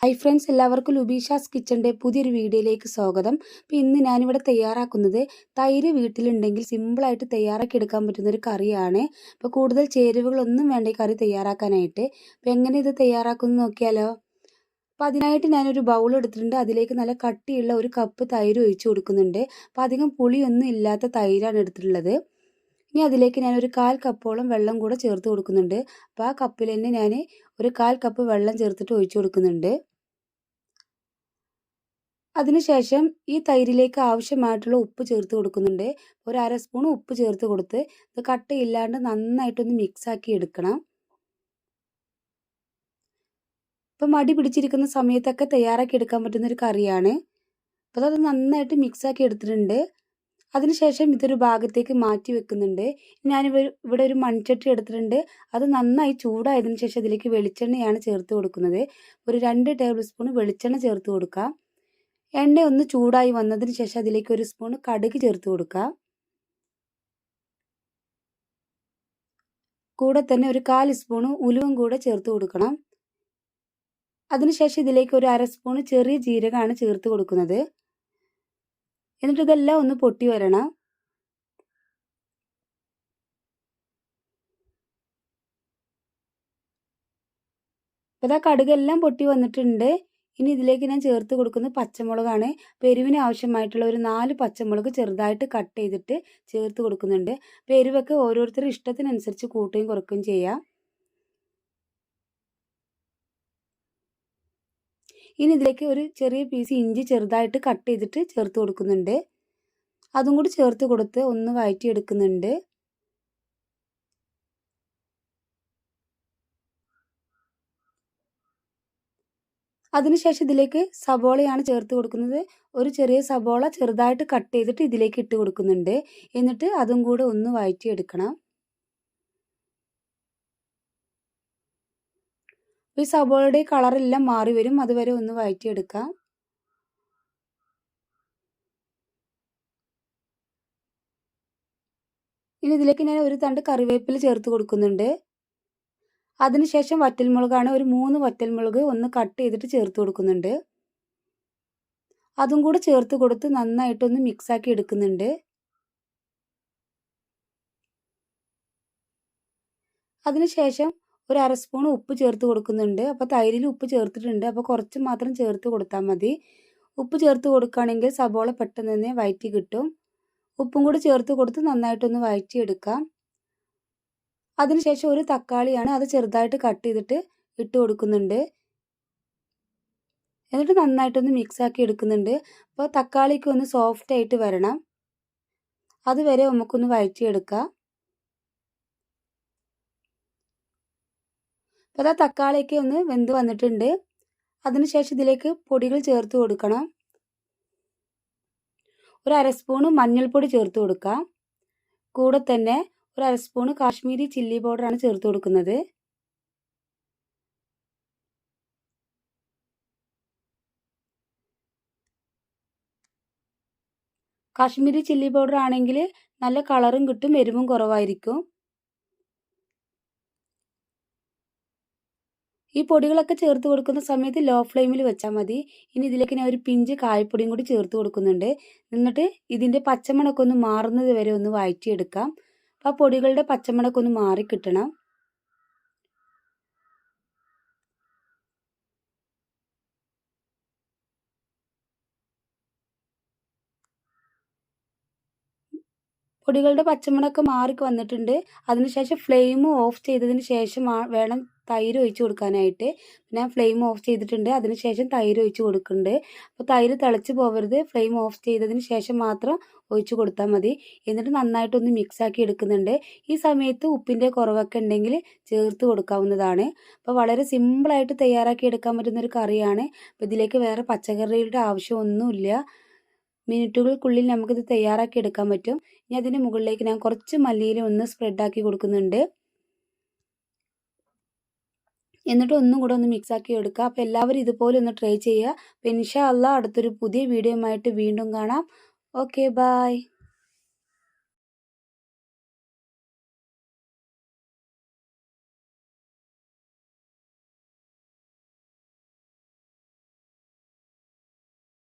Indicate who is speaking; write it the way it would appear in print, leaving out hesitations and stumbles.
Speaker 1: Hi friends, എല്ലാവർക്കും ലുബീഷാസ് കിച്ചൻ്റെ പുതിയൊരു വീഡിയോയിലേക്ക് സ്വാഗതം. അപ്പോൾ ഇന്ന് ഞാനിവിടെ തയ്യാറാക്കുന്നത് തൈര് വീട്ടിലുണ്ടെങ്കിൽ സിമ്പിളായിട്ട് തയ്യാറാക്കി എടുക്കാൻ പറ്റുന്നൊരു കറിയാണ്. അപ്പോൾ കൂടുതൽ ചേരുവകളൊന്നും വേണ്ട ഈ കറി തയ്യാറാക്കാനായിട്ട്. അപ്പോൾ എങ്ങനെ ഇത് തയ്യാറാക്കുന്നത് നോക്കിയാലോ. അപ്പോൾ അതിനായിട്ട് ഞാനൊരു ബൗൾ എടുത്തിട്ടുണ്ട്. അതിലേക്ക് നല്ല കട്ടിയുള്ള ഒരു കപ്പ് തൈര് ഒഴിച്ചു കൊടുക്കുന്നുണ്ട്. അപ്പോൾ അധികം പുളിയൊന്നും ഇല്ലാത്ത തൈരാണ് എടുത്തിട്ടുള്ളത്. ഇനി അതിലേക്ക് ഞാനൊരു 1/4 കപ്പോളം വെള്ളം കൂടെ ചേർത്ത് കൊടുക്കുന്നുണ്ട്. അപ്പോൾ ആ കപ്പിൽ തന്നെ ഞാൻ ഒരു 1/4 കപ്പ് വെള്ളം ചേർത്തിട്ട് ഒഴിച്ചു കൊടുക്കുന്നുണ്ട്. അതിനുശേഷം ഈ തൈരിലേക്ക് ആവശ്യമായിട്ടുള്ള ഉപ്പ് ചേർത്ത് കൊടുക്കുന്നുണ്ട്. ഒരു 1/2 സ്പൂൺ ഉപ്പ് ചേർത്ത് കൊടുത്ത് ഇത് കട്ടയില്ലാണ്ട് നന്നായിട്ടൊന്ന് മിക്സാക്കി എടുക്കണം. ഇപ്പം മടി പിടിച്ചിരിക്കുന്ന സമയത്തൊക്കെ തയ്യാറാക്കി എടുക്കാൻ പറ്റുന്നൊരു കറിയാണ്. അപ്പോൾ അത് നന്നായിട്ട് മിക്സാക്കി എടുത്തിട്ടുണ്ട്. അതിനുശേഷം ഇതൊരു ഭാഗത്തേക്ക് മാറ്റി വെക്കുന്നുണ്ട്. ഇവിടെ ഒരു മൺചട്ടി എടുത്തിട്ടുണ്ട്. അത് നന്നായി ചൂടായതിനു ശേഷം അതിലേക്ക് വെളിച്ചെണ്ണയാണ് ചേർത്ത് കൊടുക്കുന്നത്. ഒരു 2 ടേബിൾ സ്പൂൺ വെളിച്ചെണ്ണ ചേർത്ത് കൊടുക്കാം. എണ്ണ ഒന്ന് ചൂടായി വന്നതിന് ശേഷം അതിലേക്ക് ഒരു സ്പൂൺ കടുക് ചേർത്ത് കൊടുക്കുക. കൂടെ തന്നെ ഒരു 1/4 സ്പൂൺ ഉലുവയും കൂടെ ചേർത്ത് കൊടുക്കണം. അതിനുശേഷം ഇതിലേക്ക് ഒരു 1/2 സ്പൂൺ ചെറിയ ജീരകമാണ് ചേർത്ത് കൊടുക്കുന്നത്. എന്നിട്ട് ഇതെല്ലാം ഒന്ന് പൊട്ടി വരണം. അപ്പോൾ കടുകെല്ലാം പൊട്ടി വന്നിട്ടുണ്ട്. ഇനി ഇതിലേക്ക് ഞാൻ ചേർത്ത് കൊടുക്കുന്നത് പച്ചമുളകാണ്. എരിവിന് ആവശ്യമായിട്ടുള്ള ഒരു 4 പച്ചമുളക് ചെറുതായിട്ട് കട്ട് ചെയ്തിട്ട് ചേർത്ത് കൊടുക്കുന്നുണ്ട്. അപ്പോൾ എരിവൊക്കെ ഓരോരുത്തരുടെ ഇഷ്ടത്തിനനുസരിച്ച് കൂട്ടുകയും കുറയ്ക്കുകയും ചെയ്യാം. ഇനി ഇതിലേക്ക് ഒരു ചെറിയ പീസ് ഇഞ്ചി ചെറുതായിട്ട് കട്ട് ചെയ്തിട്ട് ചേർത്ത് കൊടുക്കുന്നുണ്ട്. അതും കൂടി ചേർത്ത് കൊടുത്ത് ഒന്ന് വഴറ്റിയെടുക്കുന്നുണ്ട്. അതിനുശേഷം ഇതിലേക്ക് സബോളയാണ് ചേർത്ത് കൊടുക്കുന്നത്. ഒരു ചെറിയ സബോള ചെറുതായിട്ട് കട്ട് ചെയ്തിട്ട് ഇതിലേക്ക് ഇട്ട് കൊടുക്കുന്നുണ്ട്. എന്നിട്ട് അതും കൂടെ ഒന്ന് വഴറ്റിയെടുക്കണം. ഈ സബോളയുടെ കളറെല്ലാം മാറി വരും, അതുവരെ ഒന്ന് വഴറ്റിയെടുക്കാം. ഇനി ഇതിലേക്ക് ഞാൻ ഒരു തണ്ട് കറിവേപ്പില ചേർത്ത് കൊടുക്കുന്നുണ്ട്. അതിനുശേഷം വറ്റൽമുളകാണ്, ഒരു 3 വറ്റൽമുളക് ഒന്ന് കട്ട് ചെയ്തിട്ട് ചേർത്ത് കൊടുക്കുന്നുണ്ട്. അതും കൂടെ ചേർത്ത് കൊടുത്ത് നന്നായിട്ടൊന്ന് മിക്സാക്കി എടുക്കുന്നുണ്ട്. അതിനുശേഷം ഒരു 1/2 സ്പൂൺ ഉപ്പ് ചേർത്ത് കൊടുക്കുന്നുണ്ട്. അപ്പോൾ തൈരിൽ ഉപ്പ് ചേർത്തിട്ടുണ്ട്. അപ്പോൾ കുറച്ച് മാത്രം ചേർത്ത് കൊടുത്താൽ മതി. ഉപ്പ് ചേർത്ത് കൊടുക്കുകയാണെങ്കിൽ സബോള പെട്ടെന്ന് തന്നെ വഴറ്റി കിട്ടും. ഉപ്പും കൂടി ചേർത്ത് കൊടുത്ത് നന്നായിട്ടൊന്ന് വഴറ്റിയെടുക്കാം. അതിനുശേഷം ഒരു തക്കാളിയാണ്, അത് ചെറുതായിട്ട് കട്ട് ചെയ്തിട്ട് ഇട്ട് കൊടുക്കുന്നുണ്ട്. എന്നിട്ട് നന്നായിട്ടൊന്ന് മിക്സാക്കി എടുക്കുന്നുണ്ട്. അപ്പോൾ തക്കാളിക്ക് ഒന്ന് സോഫ്റ്റ് ആയിട്ട് വരണം, അതുവരെ നമുക്കൊന്ന് വഴറ്റിയെടുക്കാം. അപ്പോൾ തക്കാളിയൊക്കെ ഒന്ന് വെന്ത് വന്നിട്ടുണ്ട്. അതിനുശേഷം ഇതിലേക്ക് പൊടികൾ ചേർത്ത് കൊടുക്കണം. ഒരു 1/2 സ്പൂൺ മഞ്ഞൾപ്പൊടി ചേർത്ത് കൊടുക്കാം. കൂടെ തന്നെ ഒരു 1/2 സ്പൂൺ കാശ്മീരി ചില്ലി പൗഡറാണ് ചേർത്ത് കൊടുക്കുന്നത്. കാശ്മീരി ചില്ലി പൗഡർ ആണെങ്കിൽ നല്ല കളറും കിട്ടും, എരിവും കുറവായിരിക്കും. ഈ പൊടികളൊക്കെ ചേർത്ത് കൊടുക്കുന്ന സമയത്ത് ലോ ഫ്ലെയിമിൽ വെച്ചാൽ മതി. ഇനി ഇതിലേക്ക് ഞാൻ ഒരു പിഞ്ച് കായപ്പൊടിയും കൂടി ചേർത്ത് കൊടുക്കുന്നുണ്ട്. എന്നിട്ട് ഇതിൻ്റെ പച്ചമണമൊക്കെ ഒന്ന് മാറുന്നത് വരെ ഒന്ന് വഴറ്റിയെടുക്കാം. അപ്പോൾ ആ പൊടികളുടെ പച്ചമണമൊക്കെ ഒന്ന് മാറിക്കിട്ടണം. പൊടികളുടെ പച്ചമണമൊക്കെ മാറി വന്നിട്ടുണ്ട്. അതിനുശേഷം ഫ്ലെയിം ഓഫ് ചെയ്തതിന് ശേഷം വേണം തൈര് ഒഴിച്ച് കൊടുക്കാനായിട്ട്. ഞാൻ ഫ്ലെയിം ഓഫ് ചെയ്തിട്ടുണ്ട്. അതിനുശേഷം തൈര് ഒഴിച്ച് കൊടുക്കുന്നുണ്ട്. അപ്പോൾ തൈര് തിളച്ച് പോകരുത്, ഫ്ലെയിം ഓഫ് ചെയ്തതിന് ശേഷം മാത്രം ഒഴിച്ച് കൊടുത്താൽ മതി. എന്നിട്ട് നന്നായിട്ടൊന്ന് മിക്സാക്കി എടുക്കുന്നുണ്ട്. ഈ സമയത്ത് ഉപ്പിൻ്റെ കുറവൊക്കെ ഉണ്ടെങ്കിൽ ചേർത്ത് കൊടുക്കാവുന്നതാണ്. അപ്പോൾ വളരെ സിമ്പിളായിട്ട് തയ്യാറാക്കി എടുക്കാൻ പറ്റുന്നൊരു കറിയാണ്. അപ്പോൾ ഇതിലേക്ക് വേറെ പച്ചക്കറികളുടെ ആവശ്യമൊന്നുമില്ല. മിനിറ്റുകൾക്കുള്ളിൽ നമുക്കിത് തയ്യാറാക്കി എടുക്കാൻ പറ്റും. ഇനി അതിന് മുകളിലേക്ക് ഞാൻ കുറച്ച് മല്ലിയില ഒന്ന് സ്പ്രെഡാക്കി കൊടുക്കുന്നുണ്ട്. എന്നിട്ട് ഒന്നും കൂടെ ഒന്ന് മിക്സാക്കി എടുക്കുക. അപ്പോൾ എല്ലാവരും ഇതുപോലെ ഒന്ന് ട്രൈ ചെയ്യുക. അപ്പോൾ ഇൻഷാ അല്ലാഹ് അടുത്തൊരു പുതിയ വീഡിയോയുമായിട്ട് വീണ്ടും കാണാം. Okay, by.